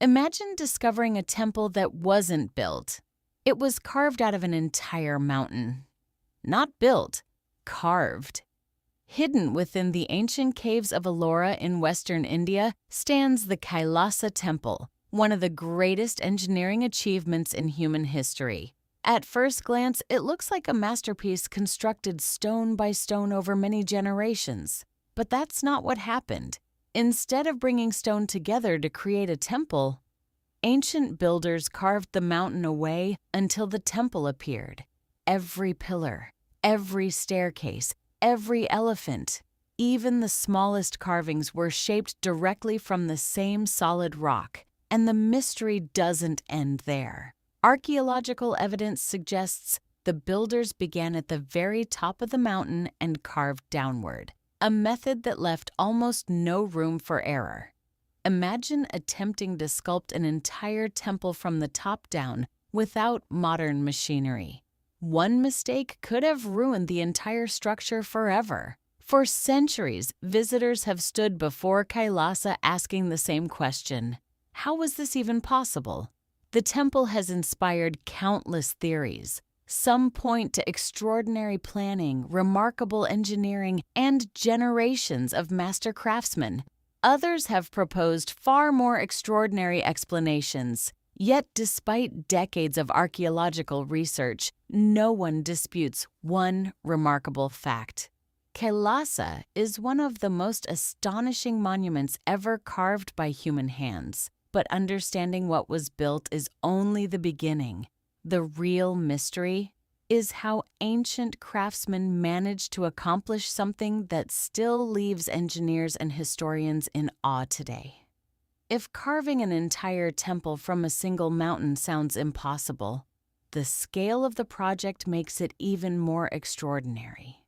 Imagine discovering a temple that wasn't built. It was carved out of an entire mountain. Not built, carved. Hidden within the ancient caves of Ellora in western India stands the Kailasa Temple, one of the greatest engineering achievements in human history. At first glance, it looks like a masterpiece constructed stone by stone over many generations. But that's not what happened. Instead of bringing stone together to create a temple, ancient builders carved the mountain away until the temple appeared. Every pillar, every staircase, every elephant, even the smallest carvings were shaped directly from the same solid rock. And the mystery doesn't end there. Archaeological evidence suggests the builders began at the very top of the mountain and carved downward, a method that left almost no room for error. Imagine attempting to sculpt an entire temple from the top down without modern machinery. One mistake could have ruined the entire structure forever. For centuries, visitors have stood before Kailasa asking the same question. How was this even possible? The temple has inspired countless theories. Some point to extraordinary planning, remarkable engineering, and generations of master craftsmen. Others have proposed far more extraordinary explanations. Yet, despite decades of archaeological research, no one disputes one remarkable fact. Kailasa is one of the most astonishing monuments ever carved by human hands. But understanding what was built is only the beginning. The real mystery is how ancient craftsmen managed to accomplish something that still leaves engineers and historians in awe today. If carving an entire temple from a single mountain sounds impossible, the scale of the project makes it even more extraordinary.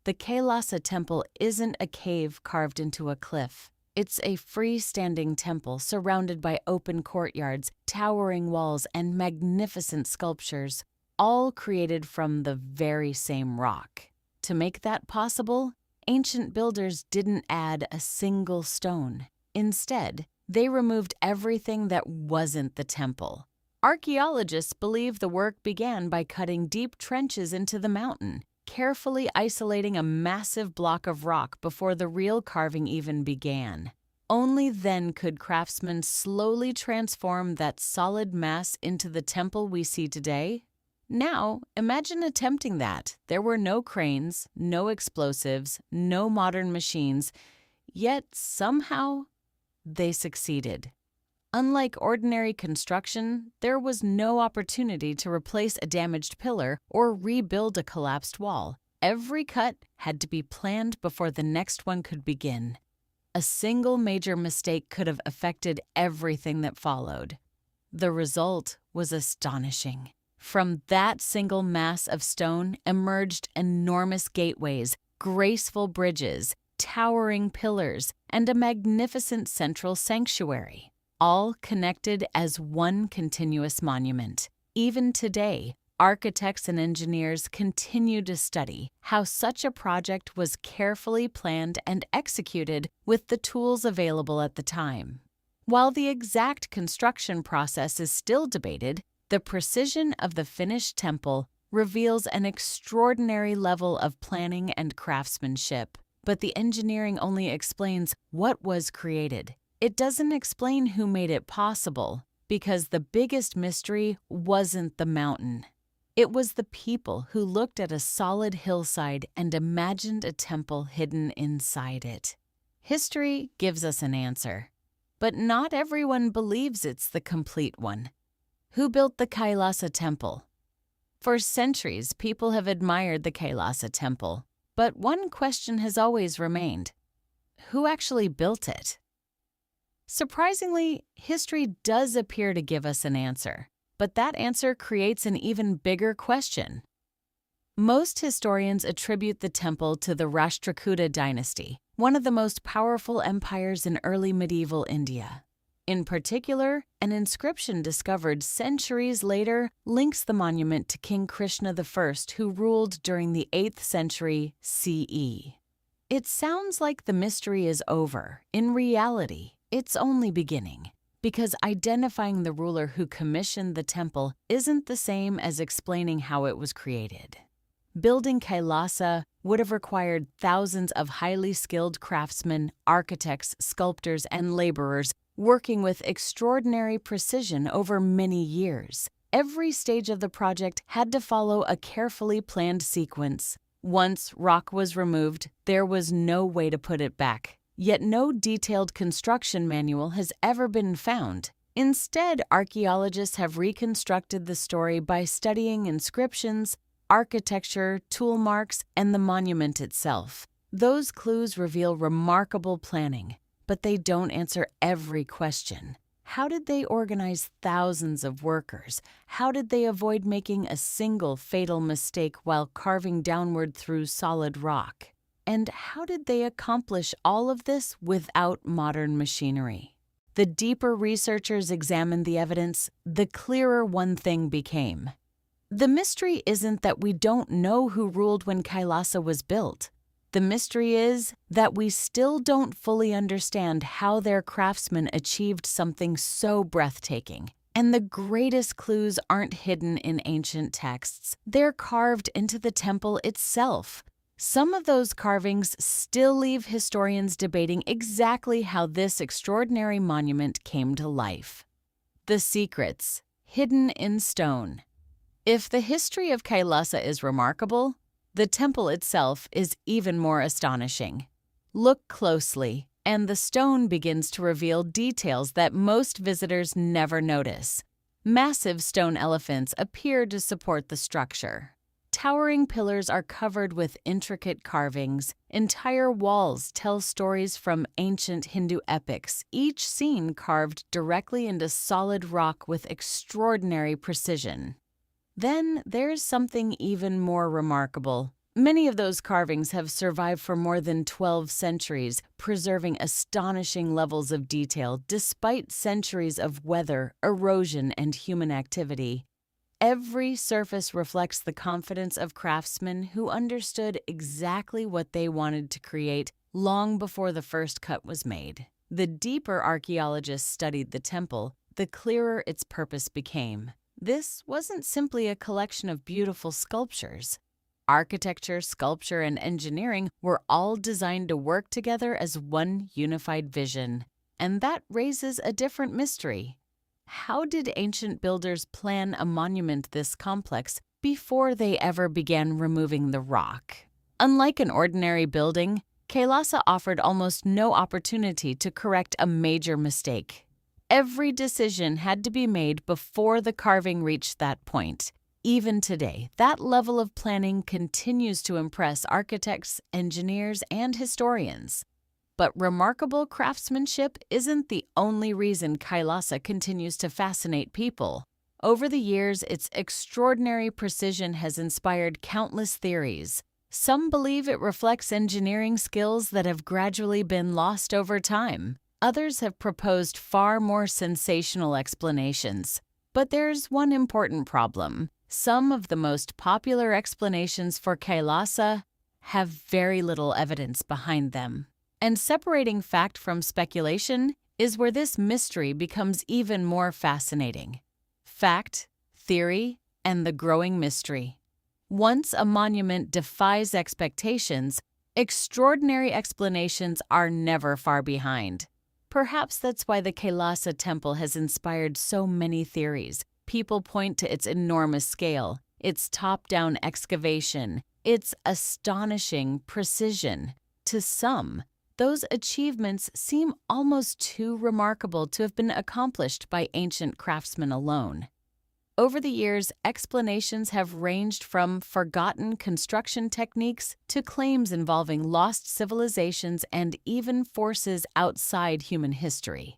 The Kailasa Temple isn't a cave carved into a cliff. It's a freestanding temple surrounded by open courtyards, towering walls, and magnificent sculptures, all created from the very same rock. To make that possible, ancient builders didn't add a single stone. Instead, they removed everything that wasn't the temple. Archaeologists believe the work began by cutting deep trenches into the mountain, carefully isolating a massive block of rock before the real carving even began. Only then could craftsmen slowly transform that solid mass into the temple we see today. Now, imagine attempting that. There were no cranes, no explosives, no modern machines, yet somehow they succeeded. Unlike ordinary construction, there was no opportunity to replace a damaged pillar or rebuild a collapsed wall. Every cut had to be planned before the next one could begin. A single major mistake could have affected everything that followed. The result was astonishing. From that single mass of stone emerged enormous gateways, graceful bridges, towering pillars, and a magnificent central sanctuary, all connected as one continuous monument. Even today, architects and engineers continue to study how such a project was carefully planned and executed with the tools available at the time. While the exact construction process is still debated, the precision of the finished temple reveals an extraordinary level of planning and craftsmanship. But the engineering only explains what was created. It doesn't explain who made it possible, because the biggest mystery wasn't the mountain. It was the people who looked at a solid hillside and imagined a temple hidden inside it. History gives us an answer, but not everyone believes it's the complete one. Who built the Kailasa Temple? For centuries, people have admired the Kailasa Temple, but one question has always remained. Who actually built it? Surprisingly, history does appear to give us an answer, but that answer creates an even bigger question. Most historians attribute the temple to the Rashtrakuta dynasty, one of the most powerful empires in early medieval India. In particular, an inscription discovered centuries later links the monument to King Krishna I, who ruled during the 8th century CE. It sounds like the mystery is over. In reality, it's only beginning, because identifying the ruler who commissioned the temple isn't the same as explaining how it was created. Building Kailasa would have required thousands of highly skilled craftsmen, architects, sculptors, and laborers working with extraordinary precision over many years. Every stage of the project had to follow a carefully planned sequence. Once rock was removed, there was no way to put it back. Yet no detailed construction manual has ever been found. Instead, archaeologists have reconstructed the story by studying inscriptions, architecture, tool marks, and the monument itself. Those clues reveal remarkable planning, but they don't answer every question. How did they organize thousands of workers? How did they avoid making a single fatal mistake while carving downward through solid rock? And how did they accomplish all of this without modern machinery? The deeper researchers examined the evidence, the clearer one thing became. The mystery isn't that we don't know who ruled when Kailasa was built. The mystery is that we still don't fully understand how their craftsmen achieved something so breathtaking. And the greatest clues aren't hidden in ancient texts. They're carved into the temple itself. Some of those carvings still leave historians debating exactly how this extraordinary monument came to life. The secrets, hidden in stone. If the history of Kailasa is remarkable, the temple itself is even more astonishing. Look closely, and the stone begins to reveal details that most visitors never notice. Massive stone elephants appear to support the structure. Towering pillars are covered with intricate carvings. Entire walls tell stories from ancient Hindu epics, each scene carved directly into solid rock with extraordinary precision. Then there's something even more remarkable. Many of those carvings have survived for more than 12 centuries, preserving astonishing levels of detail despite centuries of weather, erosion, and human activity. Every surface reflects the confidence of craftsmen who understood exactly what they wanted to create long before the first cut was made. The deeper archaeologists studied the temple, the clearer its purpose became. This wasn't simply a collection of beautiful sculptures. Architecture, sculpture, and engineering were all designed to work together as one unified vision. And that raises a different mystery. How did ancient builders plan a monument this complex before they ever began removing the rock? Unlike an ordinary building, Kailasa offered almost no opportunity to correct a major mistake. Every decision had to be made before the carving reached that point. Even today, that level of planning continues to impress architects, engineers, and historians. But remarkable craftsmanship isn't the only reason Kailasa continues to fascinate people. Over the years, its extraordinary precision has inspired countless theories. Some believe it reflects engineering skills that have gradually been lost over time. Others have proposed far more sensational explanations. But there's one important problem. Some of the most popular explanations for Kailasa have very little evidence behind them. And separating fact from speculation is where this mystery becomes even more fascinating. Fact, theory, and the growing mystery. Once a monument defies expectations, extraordinary explanations are never far behind. Perhaps that's why the Kailasa Temple has inspired so many theories. People point to its enormous scale, its top-down excavation, its astonishing precision. To some, those achievements seem almost too remarkable to have been accomplished by ancient craftsmen alone. Over the years, explanations have ranged from forgotten construction techniques to claims involving lost civilizations and even forces outside human history.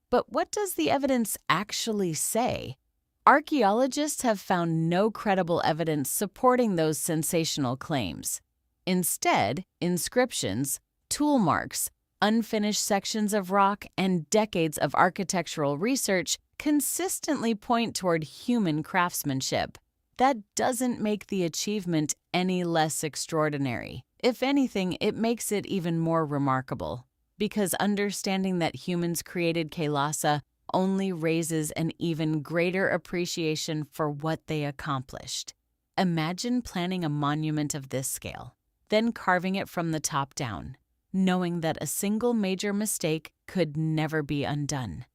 But what does the evidence actually say? Archaeologists have found no credible evidence supporting those sensational claims. Instead, inscriptions, tool marks, unfinished sections of rock, and decades of architectural research consistently point toward human craftsmanship. That doesn't make the achievement any less extraordinary. If anything, it makes it even more remarkable. Because understanding that humans created Kailasa only raises an even greater appreciation for what they accomplished. Imagine planning a monument of this scale, then carving it from the top down, knowing that a single major mistake could never be undone.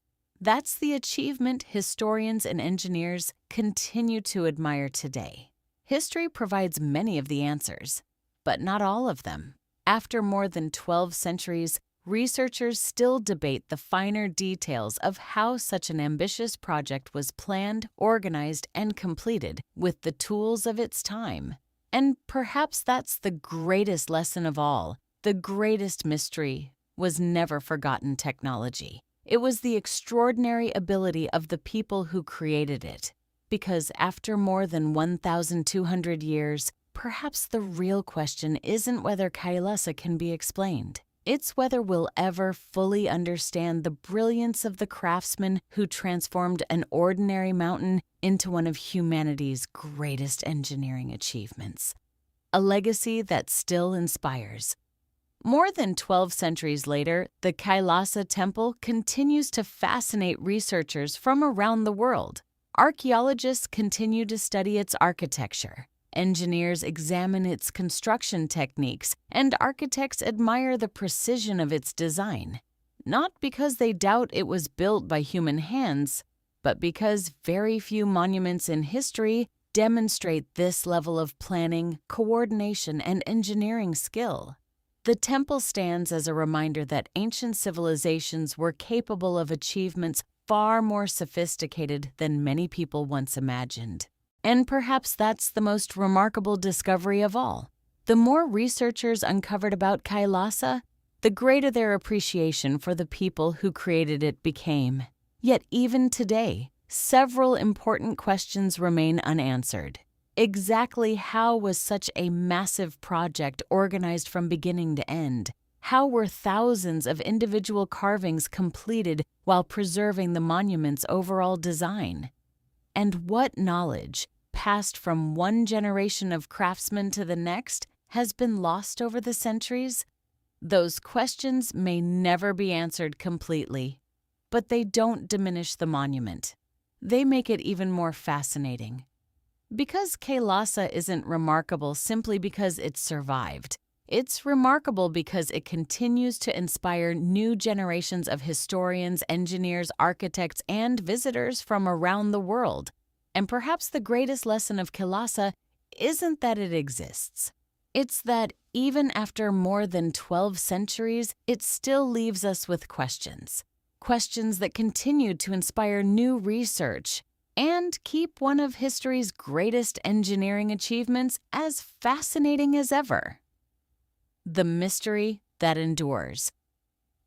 That's the achievement historians and engineers continue to admire today. History provides many of the answers, but not all of them. After more than 12 centuries, researchers still debate the finer details of how such an ambitious project was planned, organized, and completed with the tools of its time. And perhaps that's the greatest lesson of all. The greatest mystery was never forgotten technology. It was the extraordinary ability of the people who created it. Because after more than 1,200 years, perhaps the real question isn't whether Kailasa can be explained. It's whether we'll ever fully understand the brilliance of the craftsman who transformed an ordinary mountain into one of humanity's greatest engineering achievements. A legacy that still inspires. More than 12 centuries later, the Kailasa Temple continues to fascinate researchers from around the world. Archaeologists continue to study its architecture. Engineers examine its construction techniques, and architects admire the precision of its design. Not because they doubt it was built by human hands, but because very few monuments in history demonstrate this level of planning, coordination, and engineering skill. The temple stands as a reminder that ancient civilizations were capable of achievements far more sophisticated than many people once imagined. And perhaps that's the most remarkable discovery of all. The more researchers uncovered about Kailasa, the greater their appreciation for the people who created it became. Yet even today, several important questions remain unanswered. Exactly how was such a massive project organized from beginning to end? How were thousands of individual carvings completed while preserving the monument's overall design? And what knowledge, passed from one generation of craftsmen to the next, has been lost over the centuries? Those questions may never be answered completely, but they don't diminish the monument. They make it even more fascinating. Because Kailasa isn't remarkable simply because it survived. It's remarkable because it continues to inspire new generations of historians, engineers, architects, and visitors from around the world. And perhaps the greatest lesson of Kailasa isn't that it exists. It's that even after more than 12 centuries, it still leaves us with questions. Questions that continue to inspire new research and keep one of history's greatest engineering achievements as fascinating as ever. The mystery that endures.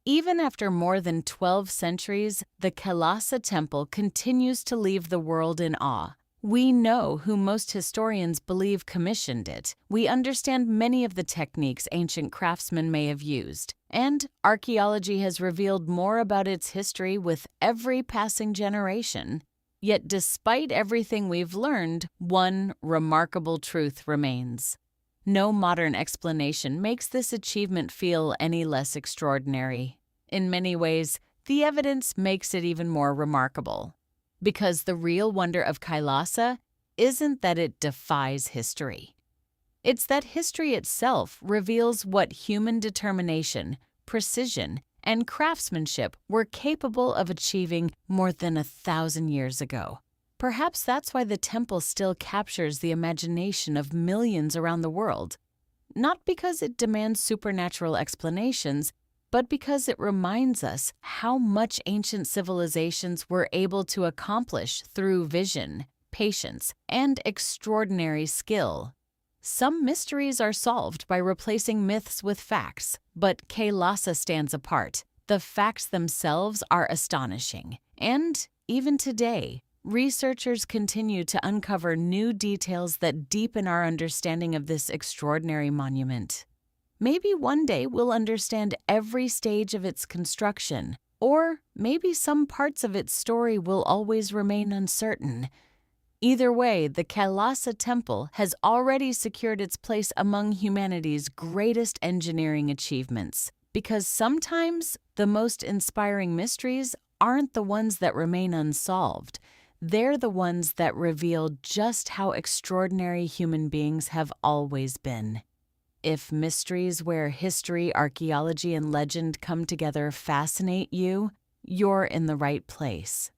Even after more than 12 centuries, the Kailasa Temple continues to leave the world in awe. We know who most historians believe commissioned it. We understand many of the techniques ancient craftsmen may have used. And archaeology has revealed more about its history with every passing generation. Yet despite everything we've learned, one remarkable truth remains. No modern explanation makes this achievement feel any less extraordinary. In many ways, the evidence makes it even more remarkable. Because the real wonder of Kailasa isn't that it defies history. It's that history itself reveals what human determination, precision, and craftsmanship were capable of achieving more than 1,000 years ago. Perhaps that's why the temple still captures the imagination of millions around the world. Not because it demands supernatural explanations, but because it reminds us how much ancient civilizations were able to accomplish through vision, patience, and extraordinary skill. Some mysteries are solved by replacing myths with facts, but Kailasa stands apart. The facts themselves are astonishing. And even today, researchers continue to uncover new details that deepen our understanding of this extraordinary monument. Maybe one day we'll understand every stage of its construction, or maybe some parts of its story will always remain uncertain. Either way, the Kailasa Temple has already secured its place among humanity's greatest engineering achievements, because sometimes the most inspiring mysteries aren't the ones that remain unsolved. They're the ones that reveal just how extraordinary human beings have always been. If mysteries where history, archaeology, and legend come together fascinate you, you're in the right place.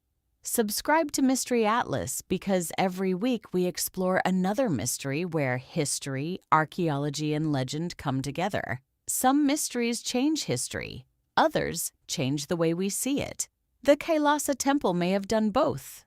Subscribe to Mystery Atlas because every week we explore another mystery where history, archaeology, and legend come together. Some mysteries change history. Others change the way we see it. The Kailasa Temple may have done both.